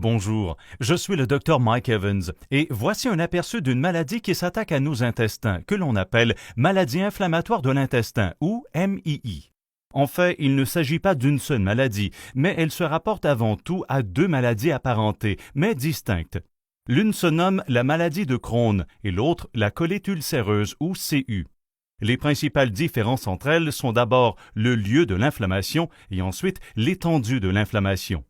Bonjour, je suis le Dr Mike Evans et voici un aperçu d'une maladie qui s'attaque à nos intestins, que l'on appelle maladie inflammatoire de l'intestin ou MII. En fait, il ne s'agit pas d'une seule maladie, mais elle se rapporte avant tout à deux maladies apparentées, mais distinctes. L'une se nomme la maladie de Crohn et l'autre la colite ulcéreuse ou CU. Les principales différences entre elles sont d'abord le lieu de l'inflammation et ensuite l'étendue de l'inflammation.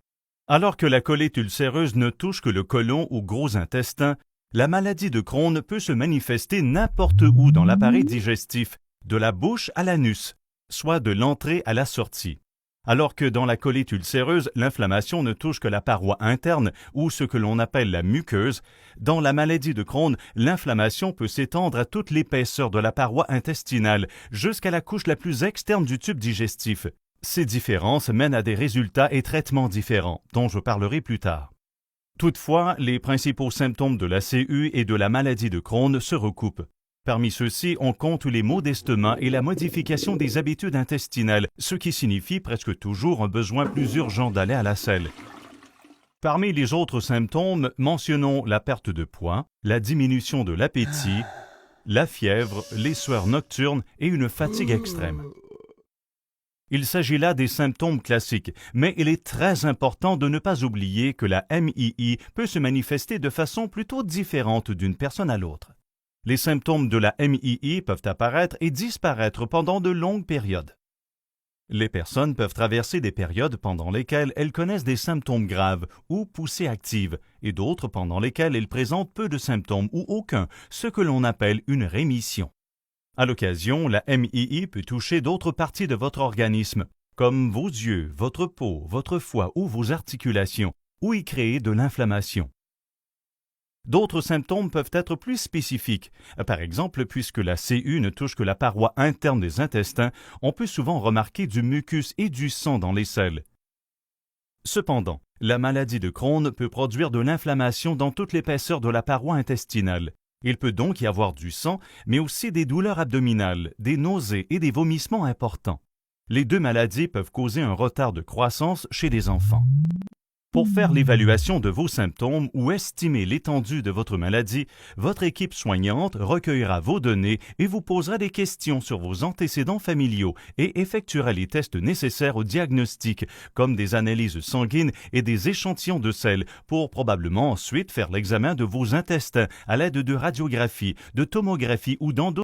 Alors que la colite ulcéreuse ne touche que le côlon ou gros intestin, la maladie de Crohn peut se manifester n'importe où dans l'appareil digestif, de la bouche à l'anus, soit de l'entrée à la sortie. Alors que dans la colite ulcéreuse, l'inflammation ne touche que la paroi interne ou ce que l'on appelle la muqueuse, dans la maladie de Crohn, l'inflammation peut s'étendre à toute l'épaisseur de la paroi intestinale, jusqu'à la couche la plus externe du tube digestif. Ces différences mènent à des résultats et traitements différents, dont je parlerai plus tard. Toutefois, les principaux symptômes de la CU et de la maladie de Crohn se recoupent. Parmi ceux-ci, on compte les maux d'estomac et la modification des habitudes intestinales, ce qui signifie presque toujours un besoin plus urgent d'aller à la selle. Parmi les autres symptômes, mentionnons la perte de poids, la diminution de l'appétit, la fièvre, les sueurs nocturnes et une fatigue extrême. Il s'agit là des symptômes classiques, mais il est très important de ne pas oublier que la MII peut se manifester de façon plutôt différente d'une personne à l'autre. Les symptômes de la MII peuvent apparaître et disparaître pendant de longues périodes. Les personnes peuvent traverser des périodes pendant lesquelles elles connaissent des symptômes graves ou poussées actives, et d'autres pendant lesquelles elles présentent peu de symptômes ou aucun, ce que l'on appelle une rémission. À l'occasion, la MII peut toucher d'autres parties de votre organisme, comme vos yeux, votre peau, votre foie ou vos articulations, ou y créer de l'inflammation. D'autres symptômes peuvent être plus spécifiques. Par exemple, puisque la CU ne touche que la paroi interne des intestins, on peut souvent remarquer du mucus et du sang dans les selles. Cependant, la maladie de Crohn peut produire de l'inflammation dans toute l'épaisseur de la paroi intestinale. Il peut donc y avoir du sang, mais aussi des douleurs abdominales, des nausées et des vomissements importants. Les deux maladies peuvent causer un retard de croissance chez les enfants. Pour faire l'évaluation de vos symptômes ou estimer l'étendue de votre maladie, votre équipe soignante recueillera vos données et vous posera des questions sur vos antécédents familiaux et effectuera les tests nécessaires au diagnostic, comme des analyses sanguines et des échantillons de sel, pour probablement ensuite faire l'examen de vos intestins à l'aide de radiographie, de tomographie ou d'endoscopie.